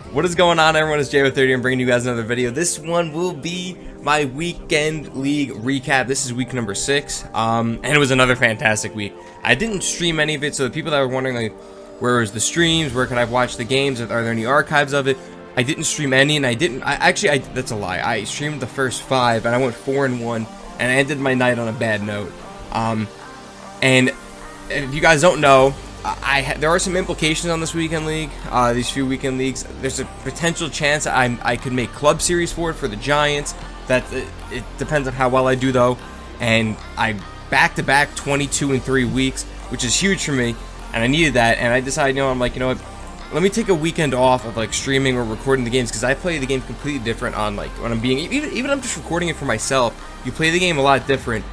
What is going on, everyone? It's Jay with 30. I'm bringing you guys another video. This one will be my weekend league recap. This is week number 6, and it was another fantastic week. I didn't stream any of it, so the people that were wondering, like, where was the streams, where can I watch the games, are there any archives of it? I didn't stream any, and that's a lie. I streamed the first 5, and I went 4-1, and I ended my night on a bad note. And if you guys don't know, there are some implications on this weekend league, these few weekend leagues. There's a potential chance I could make club series for it for the Giants. It depends on how well I do though. And I back-to-back 22-3 weeks, which is huge for me, and I needed that. And I decided, I'm like, you know what? Let me take a weekend off of like streaming or recording the games, because I play the game completely different on like when I'm being even I'm just recording it for myself. You play the game a lot different.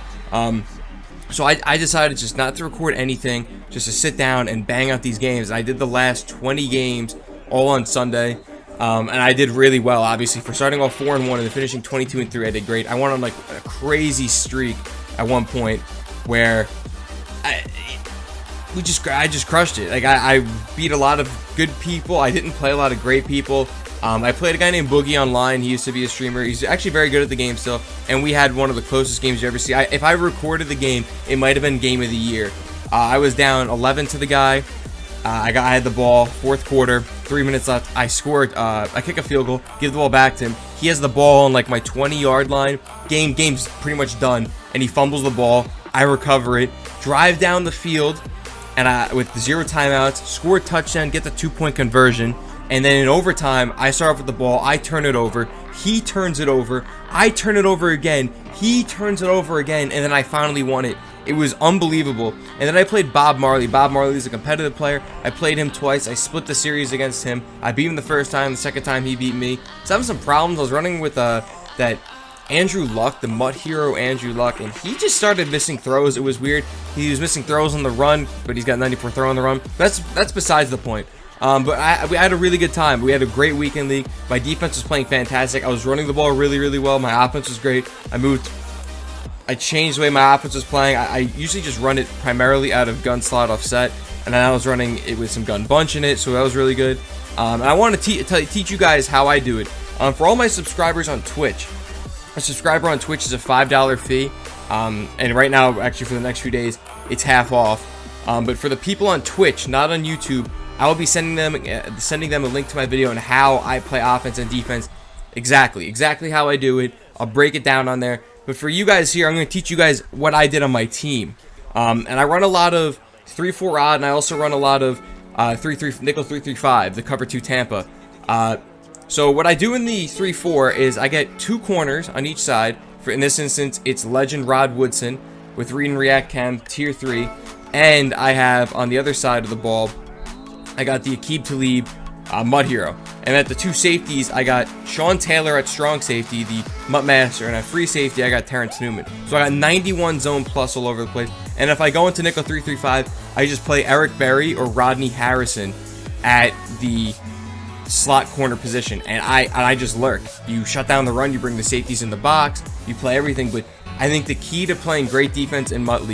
So I decided just not to record anything, just to sit down and bang out these games. I did the last 20 games all on Sunday, and I did really well. Obviously, for starting off 4-1 and then finishing 22-3, I did great. I went on like a crazy streak at one point where I just crushed it. Like I beat a lot of good people. I didn't play a lot of great people. I played a guy named Boogie online. He used to be a streamer. He's actually very good at the game still, and we had one of the closest games you ever see. If I recorded the game, it might have been game of the year. I was down 11 to the guy. I had the ball, fourth quarter, 3 minutes left. I scored. I kick a field goal, give the ball back to him. He has the ball on like my 20-yard line. Game's pretty much done, and he fumbles the ball. I recover it, drive down the field, and with 0 timeouts, score a touchdown, get the 2-point conversion. And then in overtime, I start off with the ball, I turn it over, he turns it over, I turn it over again, he turns it over again, and then I finally won it. It was unbelievable. And then I played Bob Marley. Bob Marley is a competitive player. I played him twice. I split the series against him. I beat him the first time. The second time he beat me. So I having some problems. I was running with that Andrew Luck, the MUT hero Andrew Luck, and he just started missing throws. It was weird. He was missing throws on the run, but he's got 94 throw on the run. That's besides the point. But we had a really good time. We had a great weekend league. My defense was playing fantastic. I was running the ball really, really well. My offense was great. I changed the way my offense was playing. I usually just run it primarily out of gun slot offset, and then I was running it with some gun bunch in it, so that was really good. And I want to teach you guys how I do it. For all my subscribers on Twitch, a subscriber on Twitch is a $5 fee, and right now, actually for the next few days, it's half off. But for the people on Twitch, not on YouTube, I will be sending them a link to my video on how I play offense and defense. Exactly how I do it. I'll break it down on there. But for you guys here, I'm going to teach you guys what I did on my team. And I run a lot of 3-4 odd, and I also run a lot of 3-3 nickel 3-3-5, the cover 2 Tampa. So what I do in the 3-4 is I get 2 corners on each side. In this instance, it's Legend Rod Woodson with Read and React Chem Tier 3, and I have on the other side of the ball, I got the Aqib Talib MUT hero. And at the 2 safeties, I got Sean Taylor at strong safety, the MUT master, and at free safety, I got Terrence Newman. So I got 91 zone plus all over the place. And if I go into nickel 3-3-5, I just play Eric Berry or Rodney Harrison at the slot corner position, and I just lurk. You shut down the run, you bring the safeties in the box, you play everything. But I think the key to playing great defense in MUT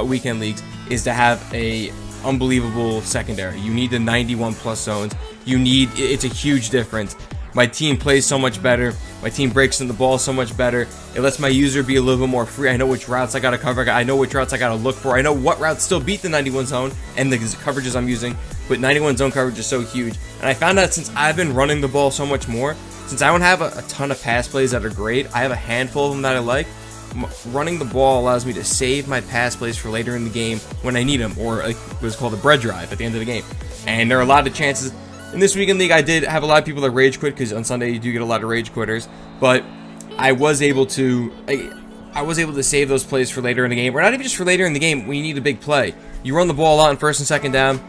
weekend leagues, is to have a unbelievable secondary. You need the 91 plus zones. It's a huge difference. My team plays so much better. My team breaks in the ball so much better. It lets my user be a little bit more free. I know which routes I gotta cover. I know which routes I gotta look for. I know what routes still beat the 91 zone and the coverages I'm using. But 91 zone coverage is so huge. And I found out since I've been running the ball so much more, since I don't have a ton of pass plays that are great, I have a handful of them that I like. Running the ball allows me to save my pass plays for later in the game when I need them, or like what's called a bread drive at the end of the game. And there are a lot of chances. In this weekend league, I did have a lot of people that rage quit, because on Sunday you do get a lot of rage quitters. But I was able to save those plays for later in the game, or not even just for later in the game when you need a big play. You run the ball a lot on 1st and 2nd down.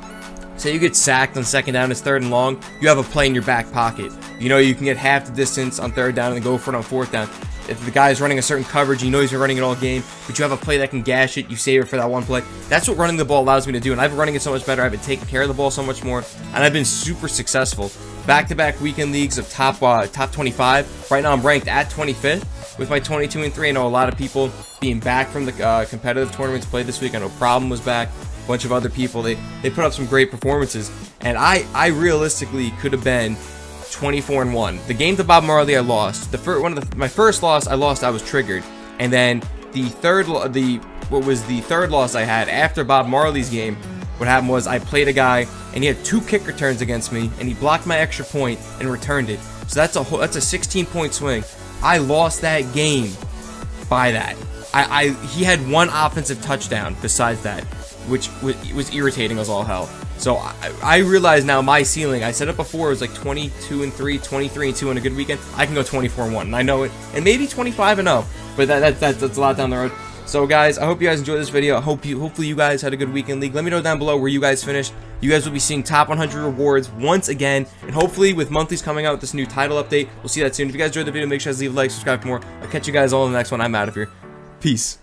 Say you get sacked on 2nd down, it's 3rd and long. You have a play in your back pocket. You know you can get half the distance on 3rd down and then go for it on 4th down. If the guy's running a certain coverage, you know he's been running it all game, but you have a play that can gash it, you save it for that one play. That's what running the ball allows me to do, and I've been running it so much better. I've been taking care of the ball so much more, and I've been super successful. Back-to-back weekend leagues of top 25. Right now I'm ranked at 25th with my 22-3. I know a lot of people being back from the competitive tournaments played this week. I know Problem was back. A bunch of other people, they put up some great performances, and I realistically could have been 24-1. The game to Bob Marley I lost. My first loss I lost, I was triggered, and then the third loss I had after Bob Marley's game, what happened was I played a guy and he had 2 kick returns against me and he blocked my extra point and returned it. So that's a 16-point swing. I lost that game by that. He had 1 offensive touchdown besides that, which was irritating as all hell. So I realize now my ceiling, I said it before, it was like 22-3, 23-2 on a good weekend. I can go 24-1, and I know it, and maybe 25-0, but that's a lot down the road. So guys, I hope you guys enjoyed this video. Hopefully you guys had a good weekend league. Let me know down below where you guys finished. You guys will be seeing top 100 rewards once again, and hopefully with monthlies coming out with this new title update, we'll see that soon. If you guys enjoyed the video, make sure to leave a like, subscribe for more. I'll catch you guys all in the next one. I'm out of here. Peace.